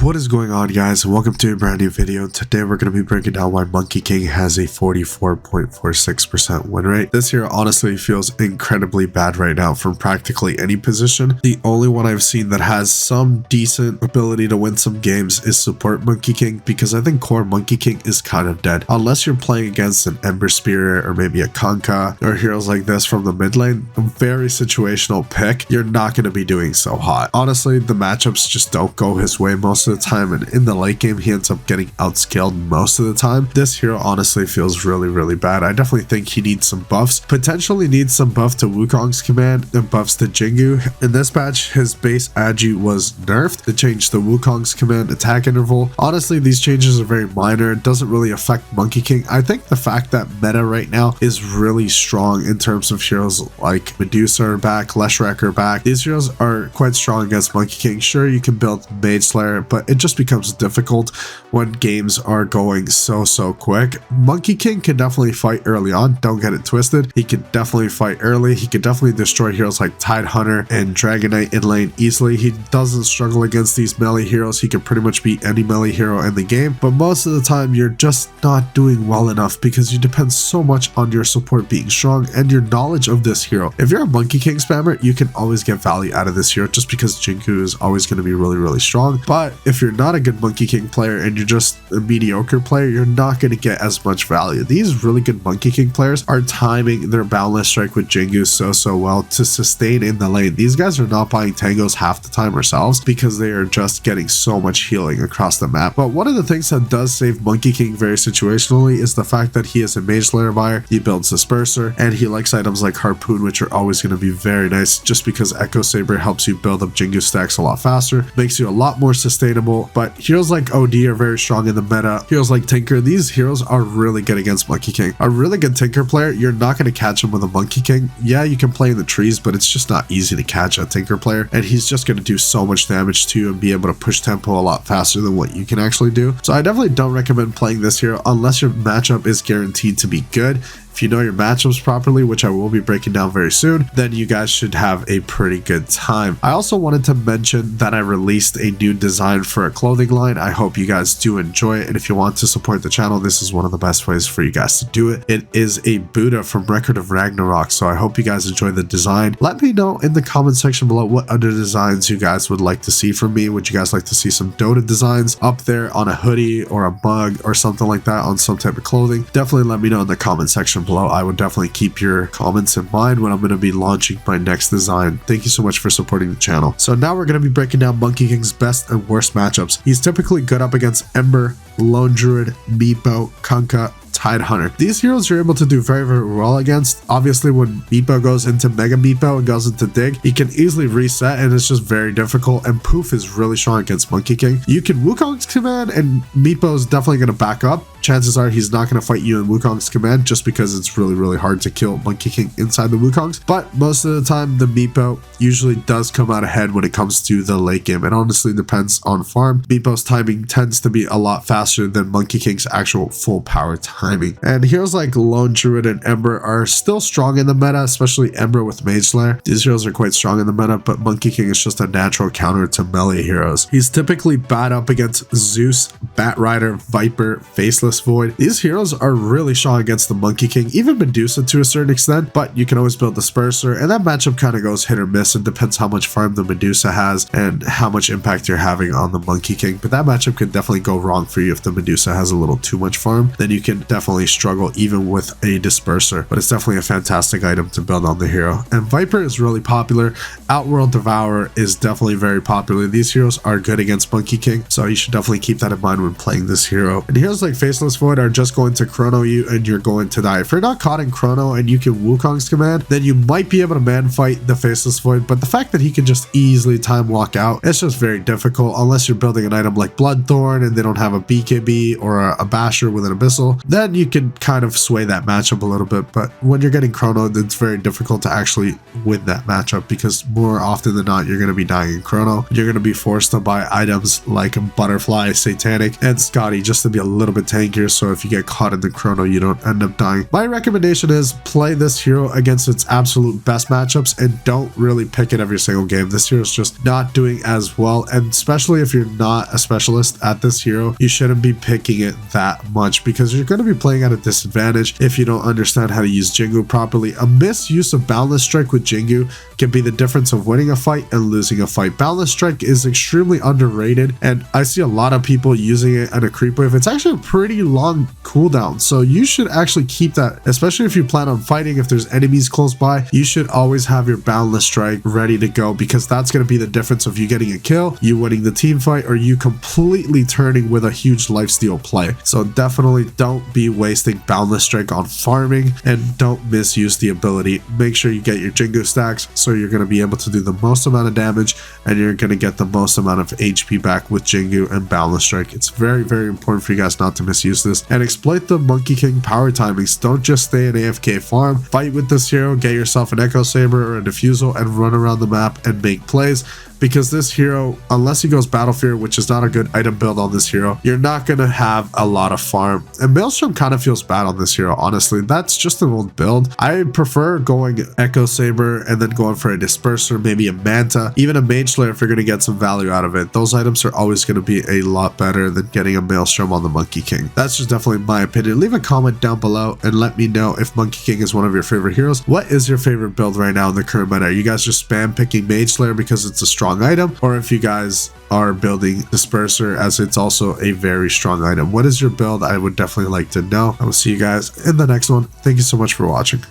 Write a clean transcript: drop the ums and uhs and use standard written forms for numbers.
What is going on, guys? Welcome to a brand new video. Today we're going to be breaking down why Monkey King has a 44.46% win rate. This here honestly feels incredibly bad right now from practically any position. The only one I've seen that has some decent ability to win some games is support Monkey King, because I think core Monkey King is kind of dead. Unless you're playing against an Ember Spirit or maybe a Kanka or heroes like this from the mid lane, a very situational pick, you're not going to be doing so hot. Honestly, the matchups just don't go his way most of the time, and in the late game he ends up getting outscaled most of the time. This hero honestly feels really bad. I definitely think he needs some buffs, potentially needs some buff to Wukong's command and buffs to Jingu. In this patch, his base agi was nerfed to change the Wukong's command attack interval. Honestly, these changes are very minor. It doesn't really affect Monkey King. I think the fact that meta right now is really strong in terms of heroes like Medusa are back, Leshrac are back. These heroes are quite strong against Monkey King. Sure, you can build Mage Slayer, but it just becomes difficult when games are going so quick. Monkey King can definitely fight early on, don't get it twisted. He can definitely fight early. He can definitely destroy heroes like Tidehunter and Dragon Knight in lane easily. He doesn't struggle against these melee heroes. He can pretty much beat any melee hero in the game, but most of the time you're just not doing well enough because you depend so much on your support being strong and your knowledge of this hero. If you're a Monkey King spammer, you can always get value out of this hero just because Jingu is always going to be really strong. But if you're not a good Monkey King player and you're just a mediocre player, you're not going to get as much value. These really good Monkey King players are timing their Boundless Strike with Jingu so well to sustain in the lane. These guys are not buying tangos half the time ourselves because they are just getting so much healing across the map. But one of the things that does save Monkey King very situationally is the fact that he is a Mage Slayer buyer, he builds Disperser, and he likes items like Harpoon, which are always going to be very nice just because Echo Saber helps you build up Jingu stacks a lot faster, makes you a lot more sustainable. But heroes like OD are very strong in the meta. Heroes like Tinker, these heroes are really good against Monkey King. A really good Tinker player, you're not going to catch him with a Monkey King. Yeah, you can play in the trees, but it's just not easy to catch a Tinker player, and he's just going to do so much damage to you and be able to push tempo a lot faster than what you can actually do. So I definitely don't recommend playing this hero unless your matchup is guaranteed to be good. If you know your matchups properly, which I will be breaking down very soon, then you guys should have a pretty good time. I also wanted to mention that I released a new design for a clothing line. I hope you guys do enjoy it, and if you want to support the channel, this is one of the best ways for you guys to do it. It is a Buddha from Record of Ragnarok, so I hope you guys enjoy the design. Let me know in the comment section below what other designs you guys would like to see from me. Would you guys like to see some Dota designs up there on a hoodie or a mug or something like that on some type of clothing? Definitely let me know in the comment section below. I would definitely keep your comments in mind when I'm going to be launching my next design. Thank you so much for supporting the channel. So now we're going to be breaking down Monkey King's best and worst matchups. He's typically good up against Ember, Lone Druid, Meepo, Kanka, Tidehunter. These heroes you're able to do very well against. Obviously, when Meepo goes into Mega Meepo and goes into Dig, he can easily reset and it's just very difficult, and Poof is really strong against Monkey King. You can Wukong's command and Meepo is definitely going to back up. Chances are he's not going to fight you in Wukong's command just because it's really hard to kill Monkey King inside the Wukong's, but most of the time the Meepo usually does come out ahead when it comes to the late game. It honestly depends on farm. Meepo's timing tends to be a lot faster than Monkey King's actual full power timing. And heroes like Lone Druid and Ember are still strong in the meta, especially Ember with Mage Slayer. These heroes are quite strong in the meta, but Monkey King is just a natural counter to melee heroes. He's typically bad up against Zeus, Bat Rider, Viper, Faceless Void. These heroes are really strong against the Monkey King, even Medusa to a certain extent, but you can always build Disperser, and that matchup kind of goes hit or miss. It depends how much farm the Medusa has and how much impact you're having on the Monkey King, but that matchup could definitely go wrong for you if the Medusa has a little too much farm. Then you can definitely struggle even with a Disperser, but it's definitely a fantastic item to build on the hero. And Viper is really popular. Outworld Devourer is definitely very popular. These heroes are good against Monkey King, so you should definitely keep that in mind when playing this hero. And heroes like Faceless Void are just going to chrono you and you're going to die. If you're not caught in chrono and you can Wukong's command, then you might be able to man fight the Faceless Void, but the fact that he can just easily time walk out, it's just very difficult unless you're building an item like Bloodthorn and they don't have a BKB or a Basher with an Abyssal. Then then you can kind of sway that matchup a little bit. But when you're getting Chrono, it's very difficult to actually win that matchup, because more often than not, you're going to be dying in Chrono. You're going to be forced to buy items like Butterfly, Satanic, and Scotty just to be a little bit tankier, so if you get caught in the Chrono, you don't end up dying. My recommendation is play this hero against its absolute best matchups and don't really pick it every single game. This hero is just not doing as well, and especially if you're not a specialist at this hero, you shouldn't be picking it that much, because you're going to be playing at a disadvantage if you don't understand how to use Jingu properly. A misuse of Boundless Strike with Jingu can be the difference of winning a fight and losing a fight. Boundless Strike is extremely underrated, and I see a lot of people using it at a creep wave. It's actually a pretty long cooldown, so you should actually keep that, especially if you plan on fighting. If there's enemies close by, you should always have your Boundless Strike ready to go, because that's going to be the difference of you getting a kill, you winning the team fight, or you completely turning with a huge lifesteal play. So definitely don't be wasting Boundless Strike on farming, and don't misuse the ability. Make sure you get your Jingu stacks, so you're going to be able to do the most amount of damage, and you're going to get the most amount of HP back with Jingu and Boundless Strike. It's very, very important for you guys not to misuse this, and exploit the Monkey King power timings. Don't just stay in AFK farm. Fight with this hero, get yourself an Echo Saber or a Diffusal, and run around the map and make plays, because this hero, unless he goes Battle Fear, which is not a good item build on this hero, you're not going to have a lot of farm. And Maelstrom kind of feels bad on this hero, honestly. That's just an old build. I prefer going Echo Saber and then going for a Disperser, maybe a Manta, even a Mage Slayer if you're going to get some value out of it. Those items are always going to be a lot better than getting a Maelstrom on the Monkey King. That's just definitely my opinion. Leave a comment down below and let me know if Monkey King is one of your favorite heroes. What is your favorite build right now in the current meta? Are you guys just spam picking Mage Slayer because it's a strong item, or if you guys are building Disperser as it's also a very strong item? What is your build? I would definitely like to know. I will see you guys in the next one. Thank you so much for watching.